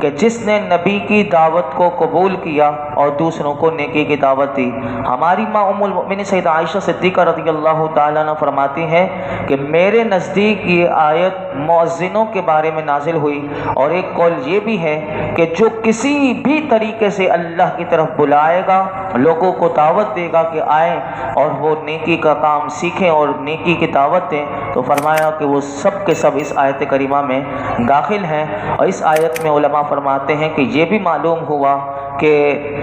کہ جس نے نبی کی دعوت کو قبول کیا اور دوسروں کو نیکی کی دعوت دی۔ ہماری ماں ام المؤمنین سیدہ عائشہ صدیقہ رضی اللہ تعالیٰ عنہ فرماتی ہیں کہ میرے نزدیک یہ آیت مؤذنوں کے بارے میں نازل ہوئی، اور ایک قول یہ بھی ہے کہ جو کسی بھی طریقے سے اللہ کی طرف بلائے گا، لوگوں کو دعوت دے گا کہ آئیں اور وہ نیکی کا کام سیکھیں اور نیکی کی دعوت دیں، تو فرمایا کہ وہ سب کے سب اس آیت کریمہ میں داخل ہیں۔ اور اس آیت میں علماء فرماتے ہیں کہ یہ بھی معلوم ہوا کہ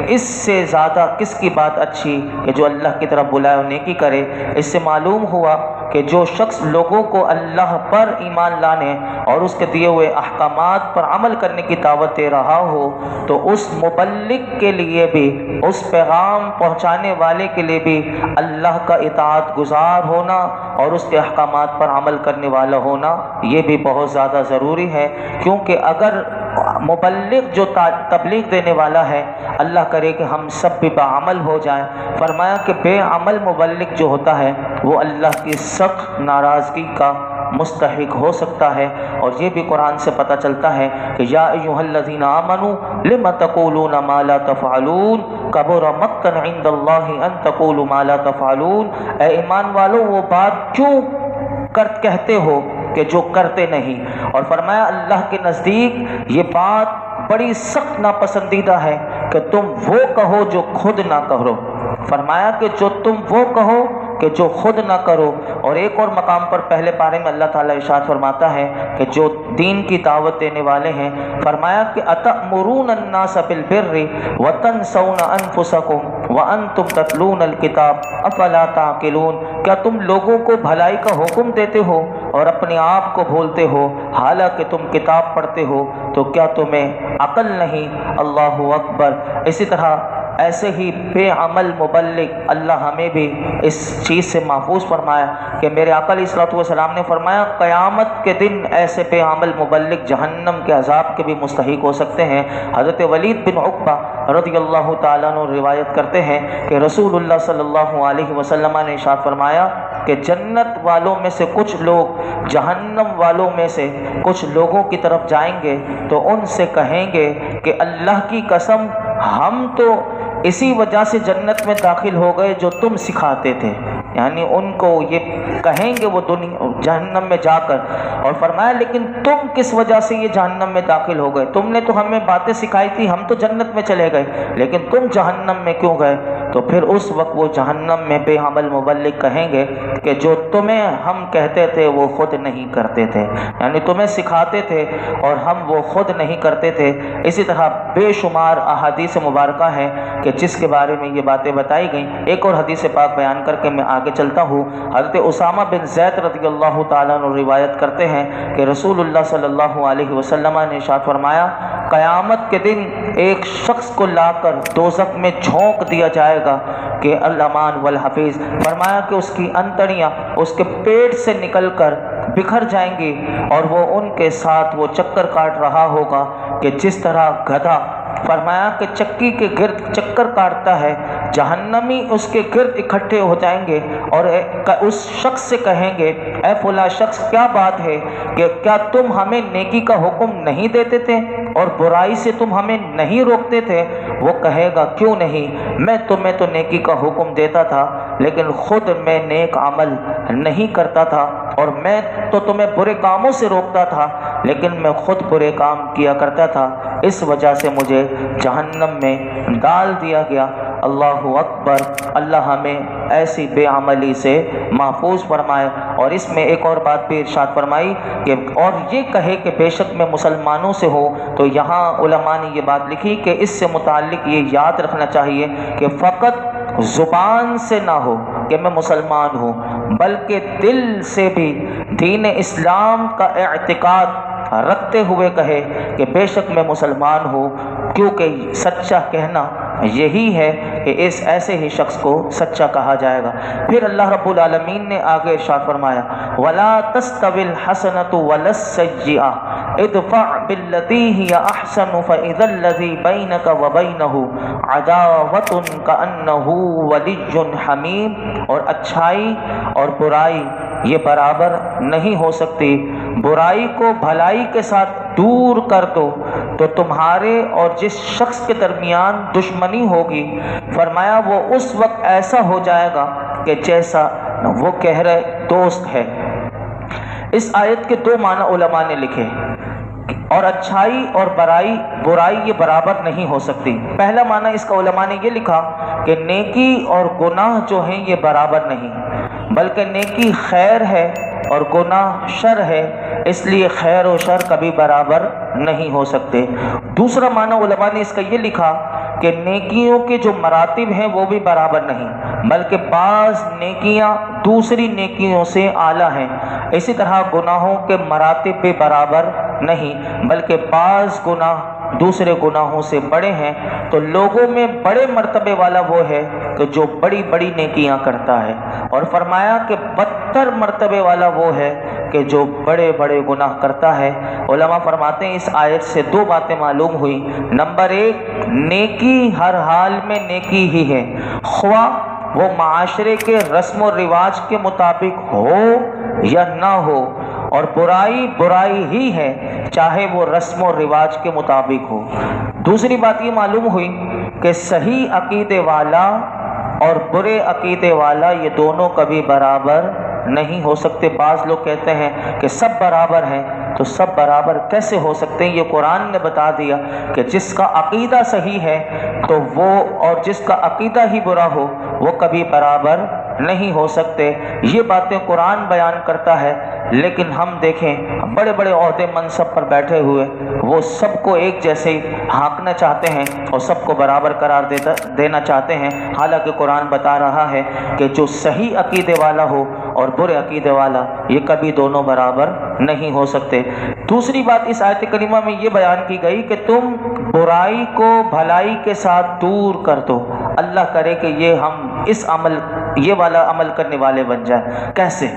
اس سے زیادہ کس کی بات اچھی کہ جو اللہ کی طرف بلائے اور نیکی کرے۔ اس سے معلوم ہوا کہ جو شخص لوگوں کو اللہ پر ایمان لانے اور اس کے دیے ہوئے احکامات پر عمل کرنے کی دعوت دے رہا ہو، تو اس مبلغ کے لیے بھی، اس پیغام پہنچانے والے کے لیے بھی اللہ کا اطاعت گزار ہونا اور اس کے احکامات پر عمل کرنے والا ہونا یہ بھی بہت زیادہ ضروری ہے، کیونکہ اگر مبلغ جو تبلیغ دینے والا ہے، اللہ کرے کہ ہم سب بھی بعمل ہو جائیں، فرمایا کہ بے عمل مبلغ جو ہوتا ہے وہ اللہ کی سخت ناراضگی کا مستحق ہو سکتا ہے۔ اور یہ بھی قرآن سے پتہ چلتا ہے کہ یا ایھا الذین آمنوا لم تقولون ما لا تفعلون کبر مقتا عند اللہ ان تقولوا ما لا تفعلون، اے ایمان والو وہ بات کیوں کہتے ہو کہ جو کرتے نہیں۔ اور فرمایا اللہ کے نزدیک یہ بات بڑی سخت ناپسندیدہ ہے کہ تم وہ کہو جو خود نہ کرو۔ فرمایا کہ جو تم وہ کہو کہ جو خود نہ کرو۔ اور ایک اور مقام پر پہلے پارے میں اللہ تعالیٰ ارشاد فرماتا ہے کہ جو دین کی دعوت دینے والے ہیں، فرمایا کہ اتأمرون الناس بالبر وتنسون انفسکم وانتم تتلون الکتاب افلا تعقلون، کیا تم لوگوں کو بھلائی کا حکم دیتے ہو اور اپنے آپ کو بھولتے ہو حالانکہ تم کتاب پڑھتے ہو، تو کیا تمہیں عقل نہیں؟ اللہ اکبر۔ اسی طرح ایسے ہی بے عمل مبلغ، اللہ ہمیں بھی اس چیز سے محفوظ فرمایا کہ میرے آقا علیہ الصلوۃ والسلام نے فرمایا قیامت کے دن ایسے بے عمل مبلغ جہنم کے عذاب کے بھی مستحق ہو سکتے ہیں۔ حضرت ولید بن عقبہ رضی اللہ تعالیٰ عنہ روایت کرتے ہیں کہ رسول اللہ صلی اللہ علیہ وسلم نے ارشاد فرمایا کہ جنت والوں میں سے کچھ لوگ جہنم والوں میں سے کچھ لوگوں کی طرف جائیں گے تو ان سے کہیں گے کہ اللہ کی قسم ہم تو اسی وجہ سے جنت میں داخل ہو گئے جو تم سکھاتے تھے، یعنی ان کو یہ کہیں گے وہ جہنم میں جا کر، اور فرمایا لیکن تم کس وجہ سے یہ جہنم میں داخل ہو گئے؟ تم نے تو ہمیں باتیں سکھائی تھی، ہم تو جنت میں چلے گئے، لیکن تم جہنم میں کیوں گئے؟ تو پھر اس وقت وہ جہنم میں بے عمل مبلغ کہیں گے کہ جو تمہیں ہم کہتے تھے وہ خود نہیں کرتے تھے، یعنی تمہیں سکھاتے تھے اور ہم وہ خود نہیں کرتے تھے۔ اسی طرح بے شمار احادیث مبارکہ ہیں کہ جس کے بارے میں یہ باتیں بتائی گئیں۔ ایک اور حدیث پاک بیان کر کے میں آگے چلتا ہوں۔ حضرت اسامہ بن زید رضی اللہ تعالیٰ عنہ روایت کرتے ہیں کہ رسول اللہ صلی اللہ علیہ وسلم نے ارشاد فرمایا قیامت کے دن ایک شخص کو لا کر دوزخ میں جھونک دیا جائے گا کہ الامان والحفیظ، فرمایا کہ اس کی انتڑیاں اس کے پیٹ سے نکل کر بکھر جائیں گی اور وہ ان کے ساتھ وہ چکر کاٹ رہا ہوگا کہ جس طرح گدھا، فرمایا کہ چکی کے گرد چکر کاٹتا ہے، جہنمی اس کے گرد اکٹھے ہو جائیں گے اور اس شخص سے کہیں گے اے فلاں شخص کیا بات ہے کہ کیا تم ہمیں نیکی کا حکم نہیں دیتے تھے اور برائی سے تم ہمیں نہیں روکتے تھے؟ وہ کہے گا کیوں نہیں، میں تمہیں تو نیکی کا حکم دیتا تھا لیکن خود میں نیک عمل نہیں کرتا تھا، اور میں تو تمہیں برے کاموں سے روکتا تھا لیکن میں خود برے کام کیا کرتا تھا، اس وجہ سے مجھے جہنم میں ڈال دیا گیا۔ اللہ اکبر۔ اللہ ہمیں ایسی بے عملی سے محفوظ فرمائے۔ اور اس میں ایک اور بات بھی ارشاد فرمائی کہ اور یہ کہے کہ بے شک میں مسلمانوں سے ہوں، تو یہاں علماء نے یہ بات لکھی کہ اس سے متعلق یہ یاد رکھنا چاہیے کہ فقط زبان سے نہ ہو کہ میں مسلمان ہوں، بلکہ دل سے بھی دین اسلام کا اعتقاد رکھتے ہوئے کہے کہ بے شک میں مسلمان ہوں، کیونکہ سچا کہنا یہی ہے کہ اس ایسے ہی شخص کو سچا کہا جائے گا۔ پھر اللہ رب العالمین نے آگے ارشاد فرمایا وَلَا تَسْتَوِي الْحَسَنَةُ وَلَا السَّيِّئَةُ ادْفَعْ بِالَّتِي هِيَ أَحْسَنُ فَإِذَا الَّذِي بَيْنَكَ وَبَيْنَهُ عَدَاوَةٌ كَأَنَّهُ وَلِيٌّ حَمِيمٌ، اور اچھائی اور برائی یہ برابر نہیں ہو سکتی، برائی کو بھلائی کے ساتھ دور کر دو تو تمہارے اور جس شخص کے درمیان دشمنی ہوگی فرمایا وہ اس وقت ایسا ہو جائے گا کہ جیسا وہ کہہ رہے دوست ہے۔ اس آیت کے دو معنی علماء نے لکھے، اور اچھائی اور برائی یہ برابر نہیں ہو سکتی۔ پہلا معنی اس کا علماء نے یہ لکھا کہ نیکی اور گناہ جو ہیں یہ برابر نہیں، بلکہ نیکی خیر ہے اور گناہ شر ہے، اس لیے خیر و شر کبھی برابر نہیں ہو سکتے۔ دوسرا معنی علماء نے اس کا یہ لکھا کہ نیکیوں کے جو مراتب ہیں وہ بھی برابر نہیں، بلکہ بعض نیکیاں دوسری نیکیوں سے اعلیٰ ہیں، اسی طرح گناہوں کے مراتب بھی برابر نہیں، بلکہ بعض گناہ دوسرے گناہوں سے بڑے ہیں۔ تو لوگوں میں بڑے مرتبے والا وہ ہے کہ جو بڑی بڑی نیکیاں کرتا ہے، اور فرمایا کہ بدتر مرتبے والا وہ ہے کہ جو بڑے بڑے گناہ کرتا ہے۔ علماء فرماتے ہیں اس آیت سے دو باتیں معلوم ہوئی۔ نمبر ایک، نیکی ہر حال میں نیکی ہی ہے، خواہ وہ معاشرے کے رسم و رواج کے مطابق ہو یا نہ ہو، اور برائی ہی ہے چاہے وہ رسم و رواج کے مطابق ہو۔ دوسری بات یہ معلوم ہوئی کہ صحیح عقیدے والا اور برے عقیدے والا یہ دونوں کبھی برابر نہیں ہو سکتے۔ بعض لوگ کہتے ہیں کہ سب برابر ہیں، تو سب برابر کیسے ہو سکتے ہیں؟ یہ قرآن نے بتا دیا کہ جس کا عقیدہ صحیح ہے تو وہ اور جس کا عقیدہ ہی برا ہو وہ کبھی برابر نہیں ہو سکتے۔ یہ باتیں قرآن بیان کرتا ہے، لیکن ہم دیکھیں بڑے بڑے عہدے منصب پر بیٹھے ہوئے وہ سب کو ایک جیسے ہانکنا چاہتے ہیں اور سب کو برابر قرار دینا چاہتے ہیں، حالانکہ قرآن بتا رہا ہے کہ جو صحیح عقیدے والا ہو اور برے عقیدے والا یہ کبھی دونوں برابر نہیں ہو سکتے۔ دوسری بات اس آیت کریمہ میں یہ بیان کی گئی کہ تم برائی کو بھلائی کے ساتھ دور کر دو۔ اللہ کرے کہ ہم یہ والا عمل کرنے والے بن جائیں۔ کیسے؟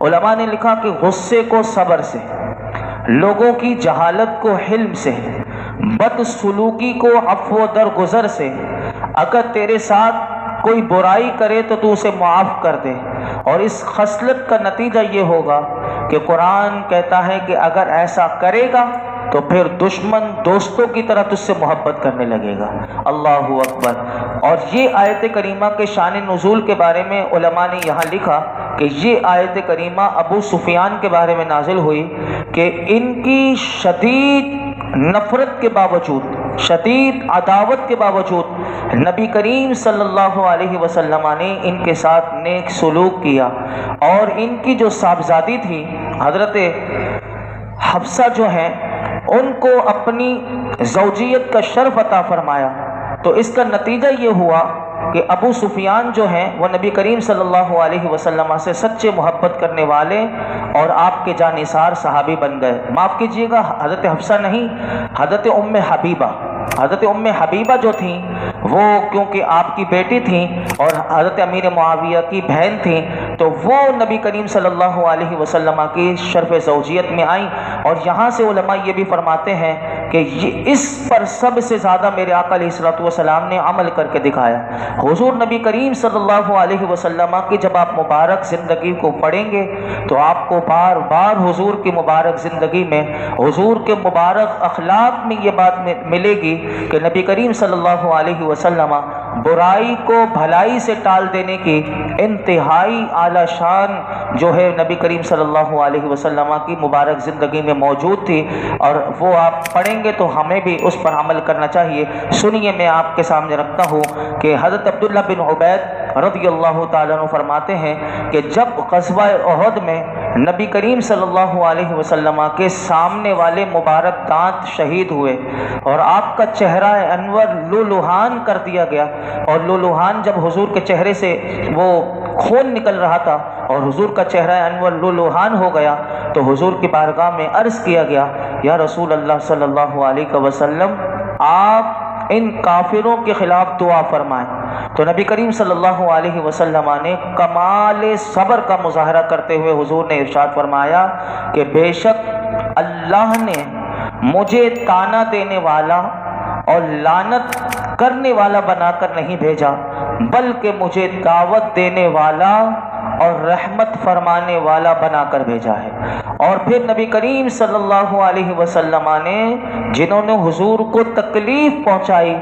علماء نے لکھا کہ غصے کو صبر سے، لوگوں کی جہالت کو حلم سے، بد سلوکی کو عفو و درگزر سے۔ اگر تیرے ساتھ کوئی برائی کرے تو تو اسے معاف کر دے، اور اس خصلت کا نتیجہ یہ ہوگا کہ قرآن کہتا ہے کہ اگر ایسا کرے گا تو پھر دشمن دوستوں کی طرح تجھ سے محبت کرنے لگے گا۔ اللہ اکبر۔ اور یہ آیت کریمہ کے شان نزول کے بارے میں علماء نے یہاں لکھا کہ یہ آیت کریمہ ابو سفیان کے بارے میں نازل ہوئی کہ ان کی شدید نفرت کے باوجود، شدید عداوت کے باوجود نبی کریم صلی اللہ علیہ وسلم نے ان کے ساتھ نیک سلوک کیا، اور ان کی جو صاحبزادی تھی حضرت حفصہ جو ہیں ان کو اپنی زوجیت کا شرف عطا فرمایا۔ تو اس کا نتیجہ یہ ہوا کہ ابو سفیان جو ہیں وہ نبی کریم صلی اللہ علیہ وسلم سے سچے محبت کرنے والے اور آپ کے جانثار صحابی بن گئے۔ معاف کیجیے گا، حضرت حفصہ نہیں، حضرت ام حبیبہ۔ حضرت ام حبیبہ جو تھیں وہ کیونکہ آپ کی بیٹی تھیں اور حضرت امیر معاویہ کی بہن تھیں، تو وہ نبی کریم صلی اللہ علیہ وسلم کی شرف زوجیت میں آئیں۔ اور یہاں سے علماء یہ بھی فرماتے ہیں کہ اس پر سب سے زیادہ میرے آقا علیہ الصلوۃ والسلام نے عمل کر کے دکھایا۔ حضور نبی کریم صلی اللہ علیہ وسلم کی جب آپ مبارک زندگی کو پڑھیں گے تو آپ کو بار بار حضور کی مبارک زندگی میں، حضور کے مبارک اخلاق میں یہ بات ملے گی کہ نبی کریم صلی اللہ علیہ وسلم برائی کو بھلائی سے ٹال دینے کی انتہائی اعلیٰ شان جو ہے نبی کریم صلی اللہ علیہ وسلم کی مبارک زندگی میں موجود تھی، اور وہ آپ پڑھیں گے تو ہمیں بھی اس پر عمل کرنا چاہیے۔ سنیے، میں آپ کے سامنے رکھتا ہوں کہ حضرت عبداللہ بن عبید رضی اللہ تعالیٰ عنہ فرماتے ہیں کہ جب غزوہ احد میں نبی کریم صلی اللہ علیہ وسلم کے سامنے والے مبارک دانت شہید ہوئے اور آپ کا چہرہ انور لولوہان کر دیا گیا، اور لولوہان جب حضور کے چہرے سے وہ خون نکل رہا تھا اور حضور کا چہرہ انور لولوہان ہو گیا، تو حضور کی بارگاہ میں عرض کیا گیا، یا رسول اللہ صلی اللہ علیہ وسلم آپ ان کافروں کے خلاف دعا فرمائیں۔ تو نبی کریم صلی اللہ علیہ وسلم نے کمال صبر کا مظاہرہ کرتے ہوئے حضور نے ارشاد فرمایا کہ بے شک اللہ نے مجھے تانا دینے والا اور لعنت کرنے والا بنا کر نہیں بھیجا، بلکہ مجھے دعوت دینے والا اور رحمت فرمانے والا بنا کر بھیجا ہے۔ اور پھر نبی کریم صلی اللہ علیہ وسلم نے جنہوں نے حضور کو تکلیف پہنچائی،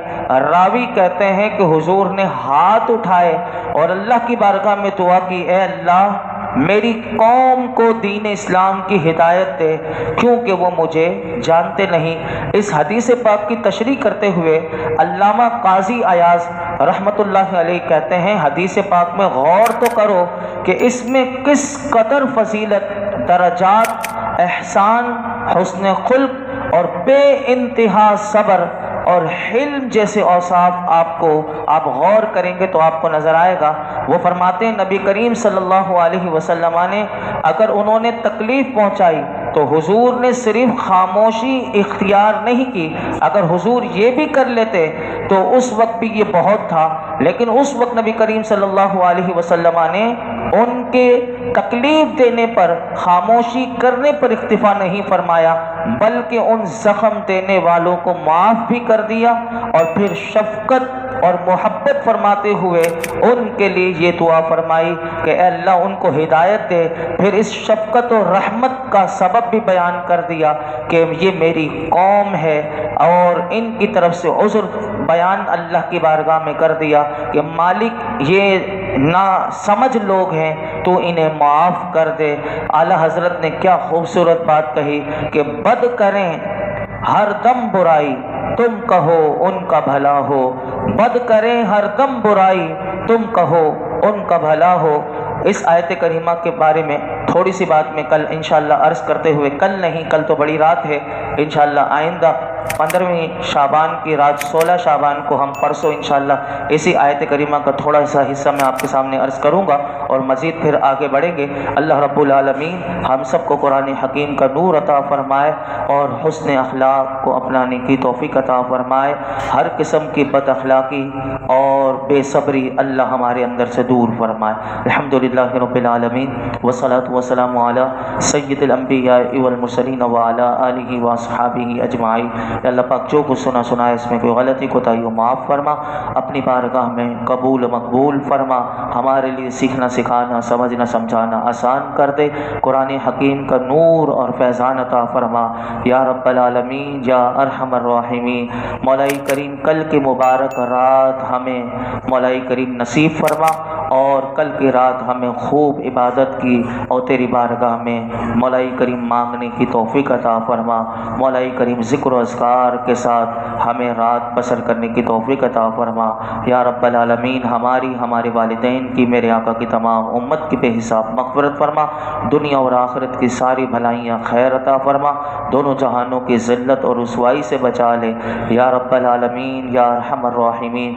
راوی کہتے ہیں کہ حضور نے ہاتھ اٹھائے اور اللہ کی بارگاہ میں دعا کی، اے اللہ میری قوم کو دین اسلام کی ہدایت دے کیونکہ وہ مجھے جانتے نہیں۔ اس حدیث پاک کی تشریح کرتے ہوئے علامہ قاضی ایاز رحمۃ اللہ علیہ کہتے ہیں، حدیث پاک میں غور تو کرو کہ اس میں کس قدر فضیلت، درجات، احسان، حسن خلق اور بے انتہا صبر اور حلم جیسے اوصاف آپ غور کریں گے تو آپ کو نظر آئے گا۔ وہ فرماتے ہیں نبی کریم صلی اللہ علیہ وسلم نے اگر انہوں نے تکلیف پہنچائی تو حضور نے صرف خاموشی اختیار نہیں کی، اگر حضور یہ بھی کر لیتے تو اس وقت بھی یہ بہت تھا، لیکن اس وقت نبی کریم صلی اللہ علیہ وسلم نے ان کے تکلیف دینے پر، خاموشی کرنے پر اکتفا نہیں فرمایا، بلکہ ان زخم دینے والوں کو معاف بھی کر دیا، اور پھر شفقت اور محبت فرماتے ہوئے ان کے لیے یہ دعا فرمائی کہ اے اللہ ان کو ہدایت دے۔ پھر اس شفقت اور رحمت کا سبب بھی بیان کر دیا کہ یہ میری قوم ہے، اور ان کی طرف سے عذر بیان اللہ کی بارگاہ میں کر دیا کہ مالک یہ نا سمجھ لوگ ہیں تو انہیں معاف کر دے۔ اعلیٰ حضرت نے کیا خوبصورت بات کہی کہ بد کریں ہر دم برائی تم کہو ان کا بھلا ہو، بد کریں ہر دم برائی تم کہو ان کا بھلا ہو۔ اس آیت کریمہ کے بارے میں تھوڑی سی بات میں کل انشاءاللہ عرض کرتے ہوئے، کل نہیں، کل تو بڑی رات ہے، انشاءاللہ آئندہ 15ویں شعبان کی رات 16 شعبان کو ہم پرسوں انشاءاللہ اسی آیت کریمہ کا تھوڑا سا حصہ میں آپ کے سامنے عرض کروں گا اور مزید پھر آگے بڑھیں گے۔ اللہ رب العالمین ہم سب کو قرآن حکیم کا نور عطا فرمائے اور حسن اخلاق کو اپنانے کی توفیق عطا فرمائے، ہر قسم کی بد اخلاقی اور بے صبری اللہ ہمارے اندر سے دور فرمائے۔ الحمدللہ رب العالمین والصلاة والسلام علی سید الانبیاء والمرسلین وعلی آلہ واصحابہ اجمعین۔ اللہ پاک جو کچھ سنا ہے اس میں کوئی غلطی کوتاہی معاف فرما، اپنی بارگاہ میں قبول مقبول فرما، ہمارے لیے سیکھنا سکھانا سمجھنا سمجھانا آسان کر دے، قرآن حکیم کا نور اور فیضان عطا فرما یا رب العالمین یا ارحم الراحمین۔ مولائی کریم کل کی مبارک رات ہمیں مولائی کریم نصیب فرما، اور کل کی رات ہمیں خوب عبادت کی اور تیری بارگاہ میں مولائی کریم مانگنے کی توفیق عطا فرما۔ مولائی کریم ذکر و اذکار کے ساتھ ہمیں رات بسر کرنے کی توفیق عطا فرما یا رب العالمین۔ ہمارے والدین کی، میرے آقا کی تمام امت کی بے حساب مغفرت فرما، دنیا اور آخرت کی ساری بھلائیاں خیر عطا فرما، دونوں جہانوں کی ذلت اور رسوائی سے بچا لے یا رب العالمین یا ارحم الراحمین۔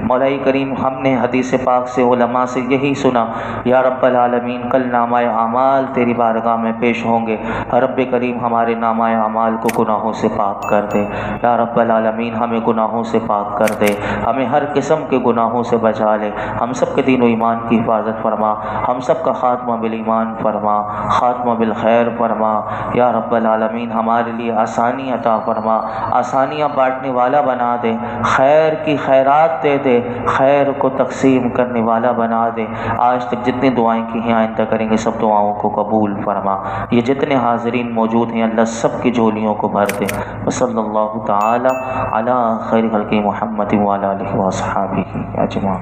مولائی کریم ہم نے حدیث پاک سے علماء سے یہی سنا یا رب العالمین کل نامہ اعمال تیری بارگاہ میں پیش ہوں گے، رب کریم ہمارے نامہ اعمال کو گناہوں سے پاک کر دے یا رب العالمین، ہمیں گناہوں سے پاک کر دے، ہمیں ہر قسم کے گناہوں سے بچا لے، ہم سب کے دین و ایمان کی حفاظت فرما، ہم سب کا خاتمہ بالایمان فرما، خاتمہ بالخیر فرما یا رب العالمین۔ ہمارے لیے آسانی عطا فرما، آسانیاں بانٹنے والا بنا دے، خیر کی خیرات دے دے، خیر کو تقسیم کرنے والا بنا دے۔ آج تک جتنی دعائیں کی ہیں آئندہ کریں گے سب دعاؤں کو قبول فرما، یہ جتنے حاضرین موجود ہیں اللہ سب کی جھولیوں کو بھر دے۔ وصلی اللہ تعالی علی خیر خلق محمد وعلی آلہ وصحبہ اجمعین۔